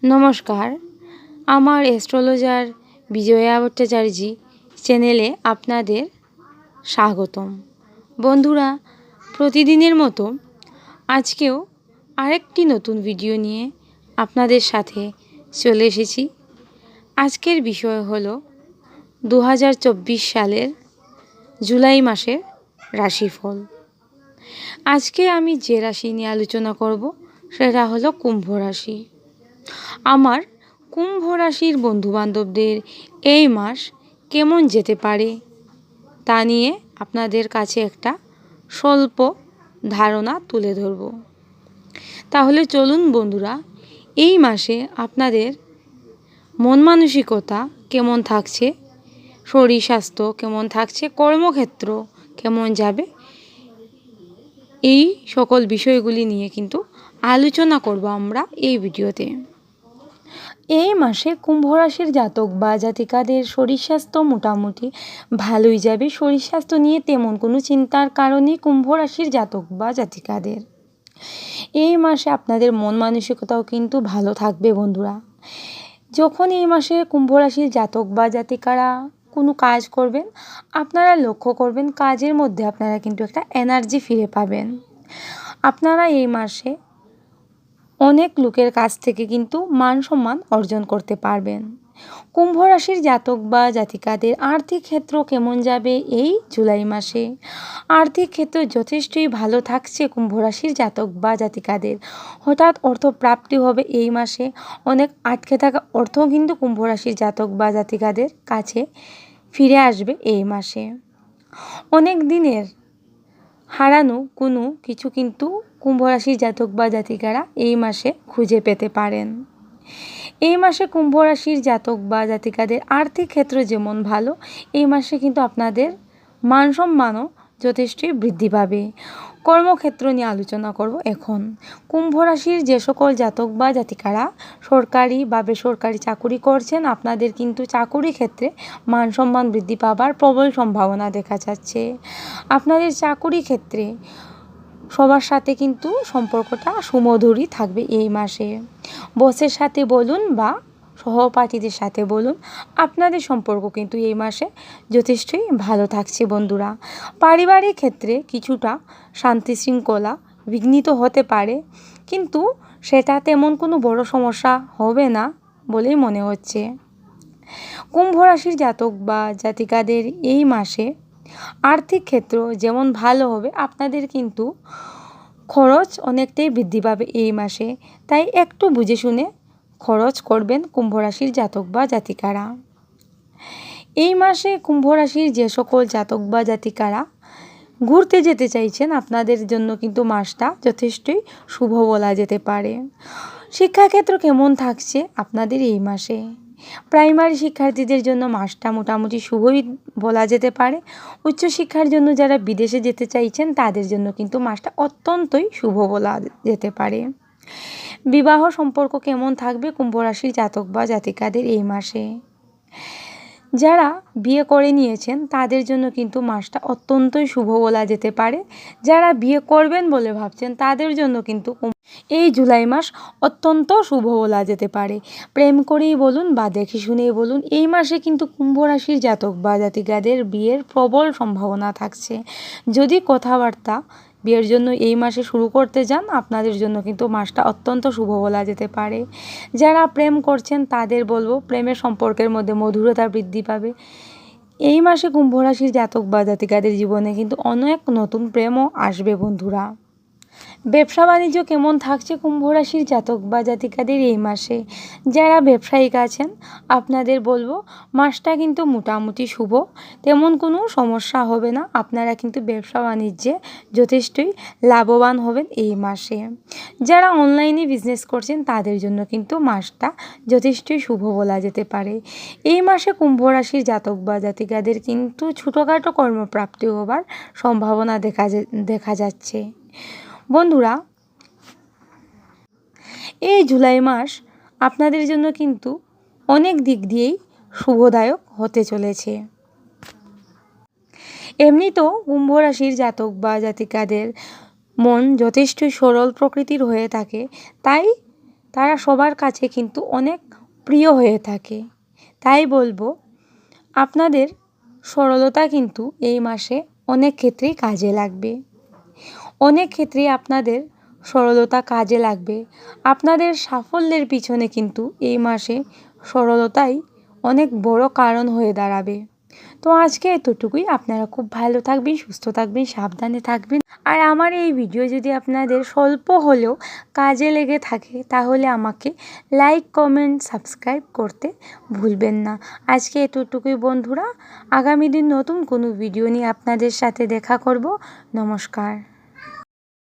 নমস্কার, আমার অ্যাস্ট্রোলজার বিজয়া ভট্টাচার্য চ্যানেলে আপনাদের স্বাগতম। বন্ধুরা, প্রতিদিনের মতো আজকেও আরেকটি নতুন ভিডিও নিয়ে আপনাদের সাথে চলে এসেছি। আজকের বিষয় হলো 2024 সালের জুলাই মাসের রাশিফল। আজকে আমি যে রাশি নিয়ে আলোচনা করব সেটা হলো কুম্ভ রাশি। আমার কুম্ভ রাশির বন্ধুবান্ধবদের এই মাস কেমন যেতে পারে তা নিয়ে আপনাদের কাছে একটা স্বল্প ধারণা তুলে ধরব। তাহলে চলুন বন্ধুরা, এই মাসে আপনাদের মন মানসিকতা কেমন থাকছে, শরীর স্বাস্থ্য কেমন থাকছে, কর্মক্ষেত্র কেমন যাবে, এই সকল বিষয়গুলি নিয়ে কিন্তু আলোচনা করব আমরা এই ভিডিওতে। এই মাসে কুম্ভ রাশির জাতক বা জাতিকাদের শরীর স্বাস্থ্য মোটামুটি ভালোই যাবে। শরীর স্বাস্থ্য নিয়ে তেমন কোনো চিন্তার কারণে কুম্ভ রাশির জাতক বা জাতিকাদের এই মাসে আপনাদের মন মানসিকতাও কিন্তু ভালো থাকবে বন্ধুরা। যখন এই মাসে কুম্ভ রাশির জাতক বা জাতিকারা কোনো কাজ করবেন, আপনারা লক্ষ্য করবেন কাজের মধ্যে আপনারা কিন্তু একটা এনার্জি ফিরে পাবেন। আপনারা এই মাসে অনেক লোকের কাছ থেকে কিন্তু মান সম্মান অর্জন করতে পারবেন। কুম্ভ রাশির জাতক বা জাতিকাদের আর্থিক ক্ষেত্র কেমন যাবে এই জুলাই মাসে? আর্থিক ক্ষেত্র যথেষ্টই ভালো থাকছে কুম্ভ রাশির জাতক বা জাতিকাদের। হঠাৎ অর্থ প্রাপ্তি হবে এই মাসে। অনেক আটকে থাকা অর্থ কিন্তু কুম্ভ রাশির জাতক বা জাতিকাদের কাছে ফিরে আসবে এই মাসে। অনেক দিনের হারানো কোনো কিছু কিন্তু কুম্ভ রাশির জাতক বা জাতিকারা এই মাসে খুঁজে পেতে পারেন। এই মাসে কুম্ভ রাশির জাতক বা জাতিকাদের আর্থিক ক্ষেত্র যেমন ভালো, এই মাসে কিন্তু আপনাদের মান সম্মানও যথেষ্টই বৃদ্ধি পাবে। কর্মক্ষেত্র নিয়ে আলোচনা করব এখন। কুম্ভ রাশির যে সকল জাতক বা জাতিকারা সরকারি বা বেসরকারি চাকুরি করছেন, আপনাদের কিন্তু চাকুরি ক্ষেত্রে মান সম্মান বৃদ্ধি পাবার প্রবল সম্ভাবনা দেখা যাচ্ছে। আপনাদের চাকুরি ক্ষেত্রে সবার সাথে কিন্তু সম্পর্কটা সুমধুরই থাকবে এই মাসে। বসের সাথে বলুন বা সহপাঠীদের সাথে বলুন, আপনাদের সম্পর্ক কিন্তু এই মাসে যথেষ্টই ভালো থাকছে বন্ধুরা। পারিবারিক ক্ষেত্রে কিছুটা শান্তি শৃঙ্খলা বিঘ্নিত হতে পারে, কিন্তু সেটা তেমন কোনো বড় সমস্যা হবে না বলেই মনে হচ্ছে। কুম্ভ রাশির জাতক বা জাতিকাদের এই মাসে আর্থিক ক্ষেত্র যেমন ভালো হবে, আপনাদের কিন্তু খরচ অনেকটাই বৃদ্ধি পাবে এই মাসে। তাই একটু বুঝে শুনে খরচ করবেন কুম্ভ রাশির জাতক বা জাতিকারা। এই মাসে কুম্ভ রাশির যে সকল জাতক বা জাতিকারা ঘুরতে যেতে চাইছেন, আপনাদের জন্য কিন্তু মাসটা যথেষ্টই শুভ বলা যেতে পারে। শিক্ষাক্ষেত্র কেমন থাকছে আপনাদের এই মাসে? প্রাইমারি শিক্ষার্থীদের জন্য মাসটা মোটামুটি শুভই বলা যেতে পারে। উচ্চশিক্ষার জন্য যারা বিদেশে যেতে চাইছেন, তাদের জন্য কিন্তু মাসটা অত্যন্তই শুভ বলা যেতে পারে। বিবাহ সম্পর্ক কেমন থাকবে কুম্ভ রাশির জাতক বা জাতিকাদের এই মাসে? যারা বিয়ে করে নিয়েছেন তাদের জন্য কিন্তু মাসটা অত্যন্তই শুভ বলা যেতে পারে। যারা বিয়ে করবেন বলে ভাবছেন, তাদের জন্য কিন্তু এই জুলাই মাস অত্যন্ত শুভ বলা যেতে পারে। প্রেম করেই বলুন বা দেখে শুনেই বলুন, এই মাসে কিন্তু কুম্ভ রাশির জাতক বা জাতিকাদের বিয়ের প্রবল সম্ভাবনা থাকছে। যদি কথাবার্তা বিয়ের জন্য এই মাসে শুরু করতে যান, আপনাদের জন্য কিন্তু মাসটা অত্যন্ত শুভ বলা যেতে পারে। যারা প্রেম করছেন তাদের বলবো, প্রেমের সম্পর্কের মধ্যে মধুরতা বৃদ্ধি পাবে। এই মাসে কুম্ভ রাশির জাতক বা জাতিকাদের জীবনে কিন্তু অনেক নতুন প্রেমও আসবে বন্ধুরা। ব্যবসা বাণিজ্য কেমন থাকছে কুম্ভ রাশির জাতক বা জাতিকাদের এই মাসে? যারা ব্যবসায়িক আছেন, আপনাদের বলবো মাসটা কিন্তু মোটামুটি শুভ, তেমন কোনো সমস্যা হবে না। আপনারা কিন্তু ব্যবসা বাণিজ্যে যথেষ্টই লাভবান হবেন এই মাসে। যারা অনলাইনে বিজনেস করছেন, তাদের জন্য কিন্তু মাসটা যথেষ্টই শুভ বলা যেতে পারে। এই মাসে কুম্ভ রাশির জাতক বা জাতিকাদের কিন্তু ছোটোখাটো কর্মপ্রাপ্তি হবার সম্ভাবনা দেখা যাচ্ছে বন্ধুরা। এই জুলাই মাস আপনাদের জন্য কিন্তু অনেক দিক দিয়েই শুভদায়ক হতে চলেছে। এমনিতেও কুম্ভ রাশির জাতক বা জাতিকাদের মন যথেষ্ট সরল প্রকৃতির হয়ে থাকে, তাই তারা সবার কাছে কিন্তু অনেক প্রিয় হয়ে থাকে। তাই বলবো আপনাদের সরলতা কিন্তু এই মাসে অনেক ক্ষেত্রেই কাজে লাগবে। অনেক ক্ষেত্রেই আপনাদের সরলতা কাজে লাগবে। আপনাদের সাফল্যের পিছনে কিন্তু এই মাসে সরলতাই অনেক বড় কারণ হয়ে দাঁড়াবে। তো আজকে এতটুকুই। আপনারা খুব ভালো থাকবেন, সুস্থ থাকবেন, সাবধানে থাকবেন। আর আমার এই ভিডিও যদি আপনাদের স্বল্প হলেও কাজে লেগে থাকে তাহলে আমাকে লাইক, কমেন্ট, সাবস্ক্রাইব করতে ভুলবেন না। আজকে এতটুকুই বন্ধুরা। আগামী দিন নতুন কোনো ভিডিও নিয়ে আপনাদের সাথে দেখা করব। নমস্কার।